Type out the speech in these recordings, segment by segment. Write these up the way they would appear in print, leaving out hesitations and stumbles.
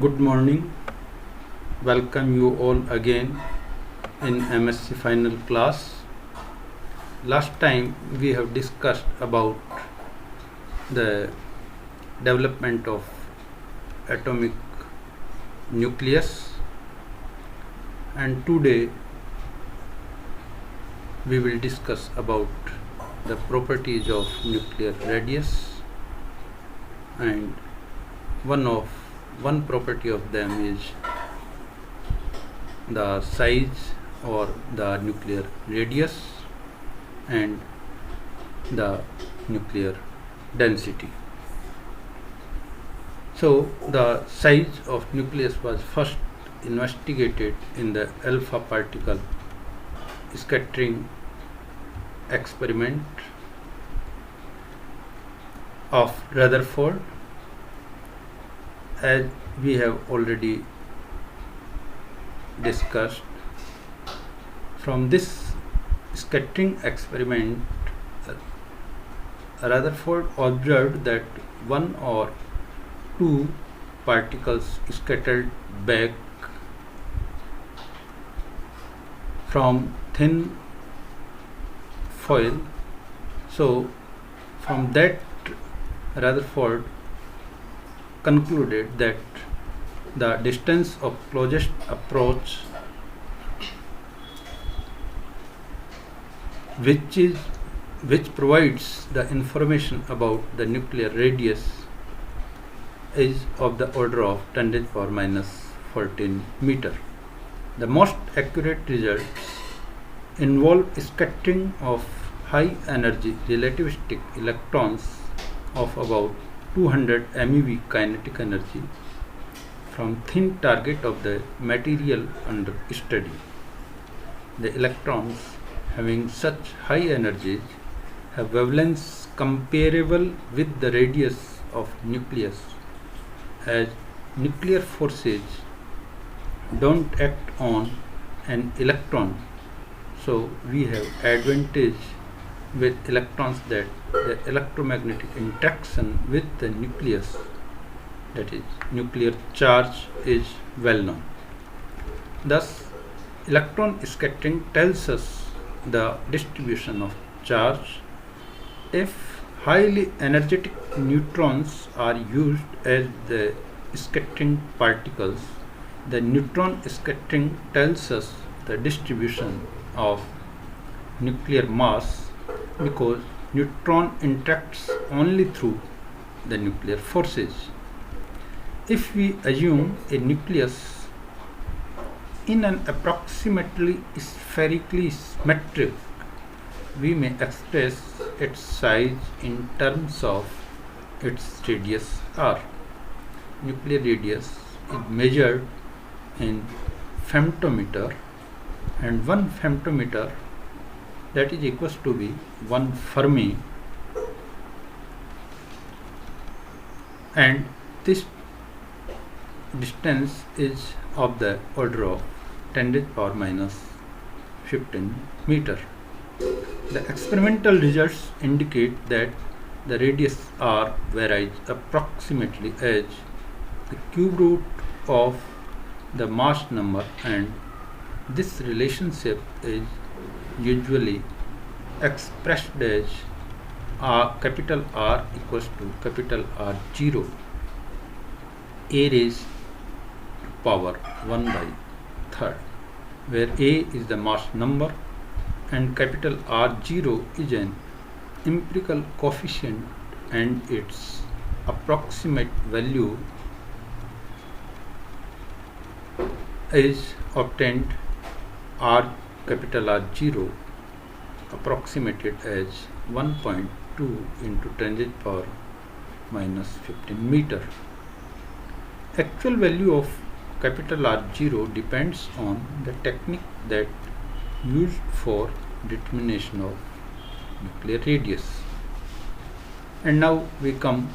Good morning. Welcome you all again in MSc final class. Last time we have discussed about the development of atomic nucleus, and today we will discuss about the properties of nuclear radius, and one property of them is the size or the nuclear radius and the nuclear density. So the size of nucleus was first investigated in the alpha particle scattering experiment of Rutherford. As we have already discussed, from this scattering experiment, Rutherford observed that one or two particles scattered back from thin foil. So from that, Rutherford concluded that the distance of closest approach which provides the information about the nuclear radius is of the order of 10 to the power minus 14 meter. The most accurate results involve scattering of high energy relativistic electrons of about 200 MeV kinetic energy from thin target of the material under study. The electrons having such high energies have wavelengths comparable with the radius of nucleus, as nuclear forces don't act on an electron. So we have advantage with electrons that the electromagnetic interaction with the nucleus, that is nuclear charge, is well known. Thus electron scattering tells us the distribution of charge. If highly energetic neutrons are used as the scattering particles, the neutron scattering tells us the distribution of nuclear mass, because neutron interacts only through the nuclear forces. If we assume a nucleus in an approximately spherically symmetric, we may express its size in terms of its radius r. Nuclear radius is measured in femtometer, and 1 femtometer, that is equals to be 1 Fermi, and this distance is of the order of 10 to the power minus 15 meter. The experimental results indicate that the radius r varies approximately as the cube root of the mass number, and this relationship is usually expressed as capital R equals to capital R0 a raised to power 1 by third, where a is the mass number and capital R0 is an empirical coefficient, and its approximate value is obtained R capital R0 approximated as 1.2 into 10 to the power minus 15 meter. Actual value of capital R0 depends on the technique that used for determination of nuclear radius. And now we come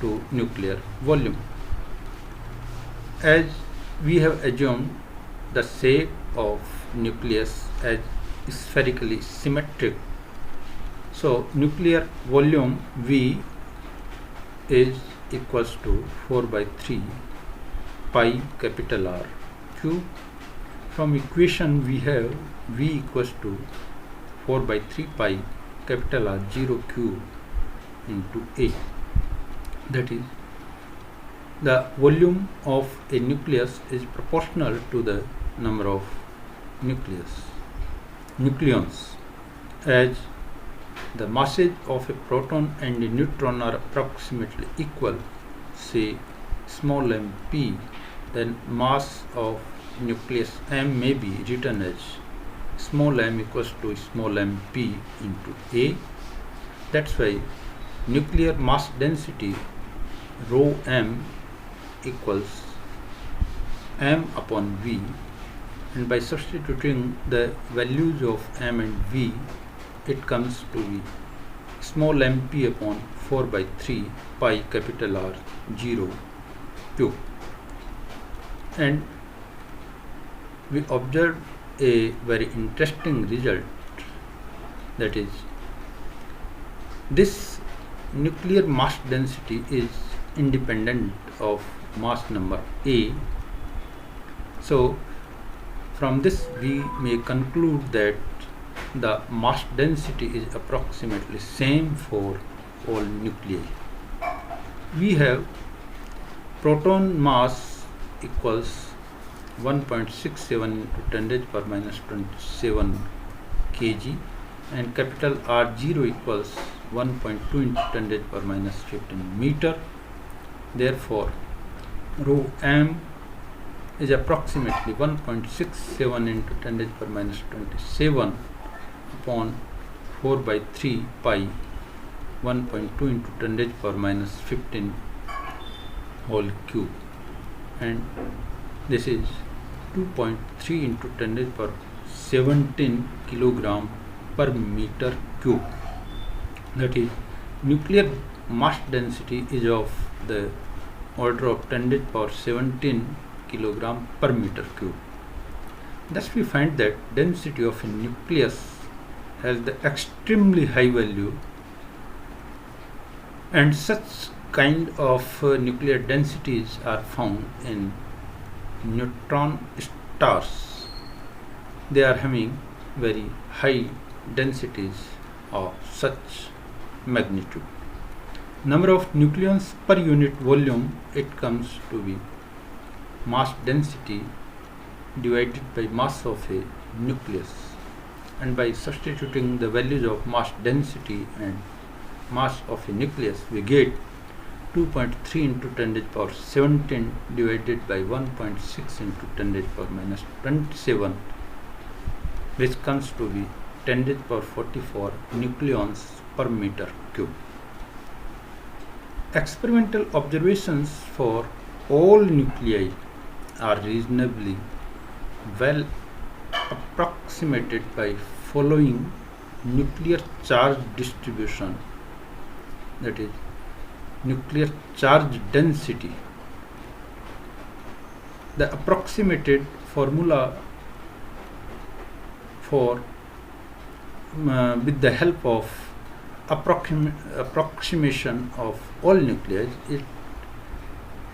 to nuclear volume. As we have assumed the shape of nucleus as spherically symmetric, so nuclear volume V is equals to 4 by 3 pi capital R cube. From equation we have V equals to 4 by 3 pi capital R 0 cube into A. That is, the volume of a nucleus is proportional to the number of nucleons, as the masses of a proton and a neutron are approximately equal, say small m p, then mass of nucleus m may be written as small m equals to small m p into A. That's why nuclear mass density rho m equals m upon V, and by substituting the values of m and V, it comes to be small mp upon 4 by 3 pi capital R 0 cube. And we observed a very interesting result, that is, this nuclear mass density is independent of mass number A. So from this we may conclude that the mass density is approximately same for all nuclei. We have proton mass equals 1.67 into 10 raised power minus 27 kg, and capital R0 equals 1.2 into 10 raised power minus 15 meter. Therefore, rho m is approximately 1.67 into 10 raised power minus 27 upon 4 by 3 pi 1.2 into 10 raised power minus 15 whole cube, and this is 2.3 into 10 raised power 17 kilogram per meter cube. That is, nuclear mass density is of the order of 10 raised power 17 kilogram per meter cube. Thus we find that density of a nucleus has the extremely high value, and such kind of nuclear densities are found in neutron stars. They are having very high densities of such magnitude. Number of nucleons per unit volume, it comes to be mass density divided by mass of a nucleus, and by substituting the values of mass density and mass of a nucleus, we get 2.3 into 10 raised power 17 divided by 1.6 into 10 raised power minus 27, which comes to be 10 raised power 44 nucleons per meter cube. Experimental observations for all nuclei are reasonably well approximated by following nuclear charge distribution, that is, nuclear charge density. The approximated formula for with the help of approximation of all nuclei,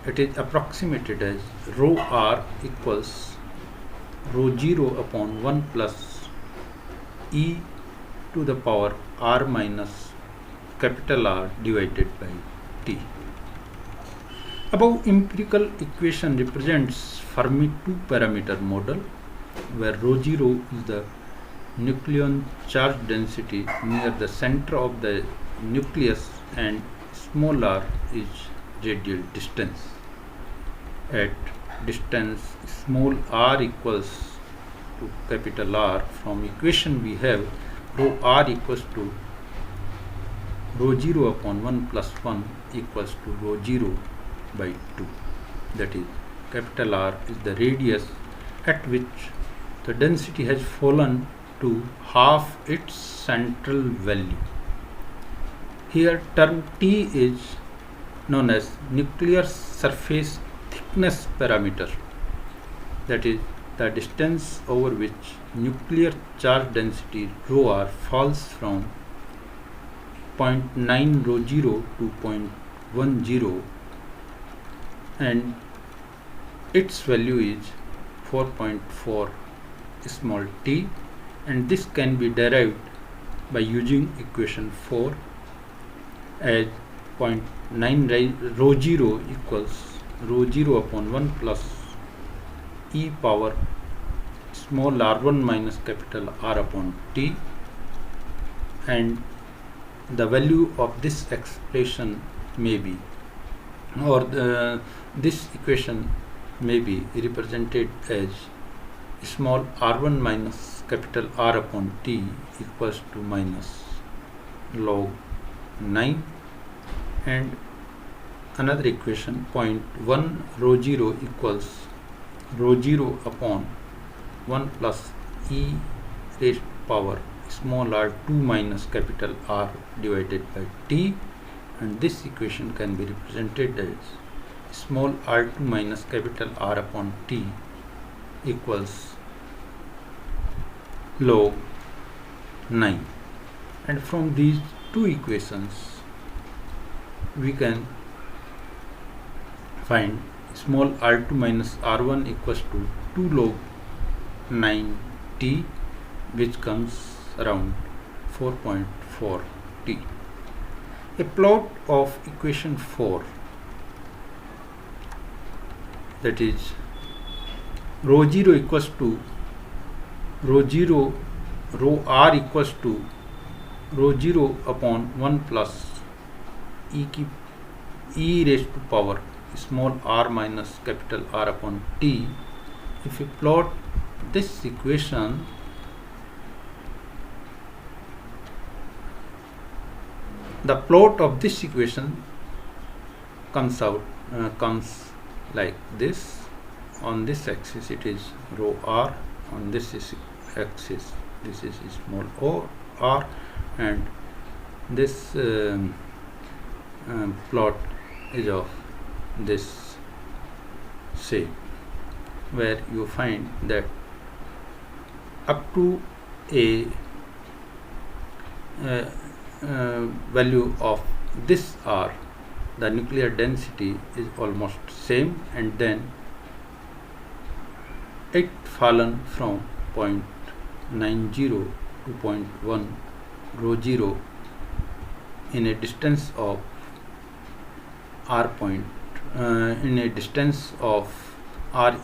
it is approximated as rho r equals rho 0 upon 1 plus e to the power r minus capital R divided by T. Above empirical equation represents Fermi two-parameter model, where rho 0 is the nucleon charge density near the center of the nucleus and small r is radial distance. At distance small r equals to capital R, from equation we have rho r equals to rho 0 upon 1 plus 1 equals to rho 0 by 2. That is, capital R is the radius at which the density has fallen to half its central value. Here term T is known as nuclear surface thickness parameter, that is, the distance over which nuclear charge density rho r falls from 0.9 rho 0 to 0.10 and its value is 4.4 small t, and this can be derived by using equation 4 as 0.9 rho 0 equals rho 0 upon 1 plus e power small r1 minus capital R upon t, and the value of this expression may be, or this equation may be represented as small r1 minus capital R upon t equals to minus log 9, and another equation 0.1 rho 0 equals rho 0 upon 1 plus e raised to power small r2 minus capital R divided by t, and this equation can be represented as small r2 minus capital R upon t equals log 9. And from these two equations we can find small r2 minus r1 equals to 2 log 9 t, which comes around 4.4 t. A plot of equation 4, that is rho 0 equals to rho r equals to rho 0 upon 1 plus e raised to power small r minus capital R upon t. If you plot this equation, the plot of this equation comes like this. On this axis it is rho r, on this axis this is small o r, and this plot is of this shape, where you find that up to a value of this r, the nuclear density is almost same, and then it fallen from 0.90 to 0.1 rho 0 in a distance of r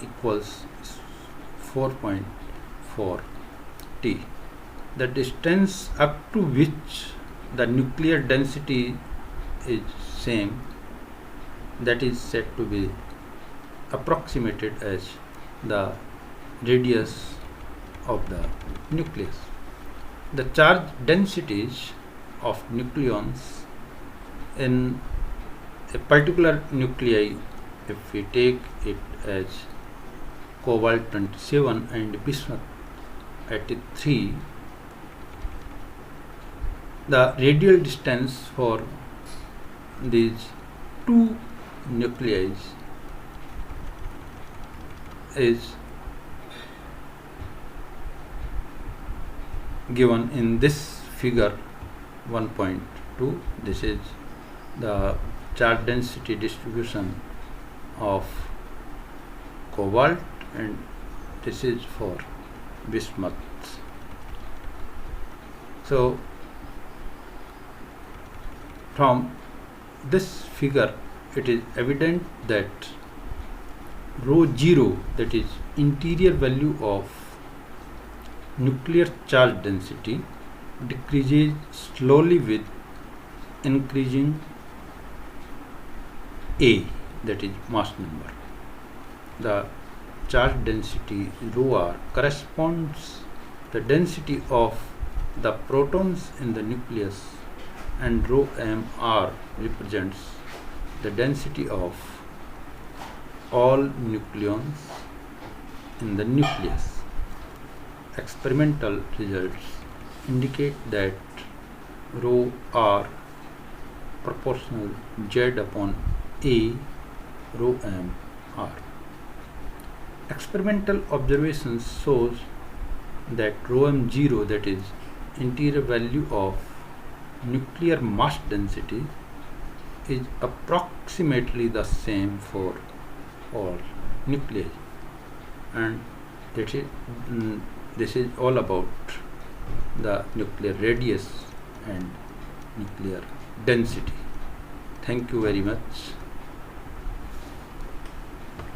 equals 4.4 t. The distance up to which the nuclear density is same, that is said to be approximated as the radius of the nucleus. The charge densities of nucleons in a particular nuclei, if we take it as cobalt 27 and bismuth 83, the radial distance for these two nuclei is given in this figure 1.2. This is the charge density distribution of cobalt, and this is for bismuth. So from this figure it is evident that rho 0, that is interior value of nuclear charge density, decreases slowly with increasing A, that is mass number. The charge density rho r corresponds the density of the protons in the nucleus, and rho m r represents the density of all nucleons in the nucleus. Experimental results indicate that rho r proportional z upon a rho m r. Experimental observations shows that rho m0, that is interior value of nuclear mass density, is approximately the same for all nuclei, and this is all about the nuclear radius and nuclear density. Thank you very much.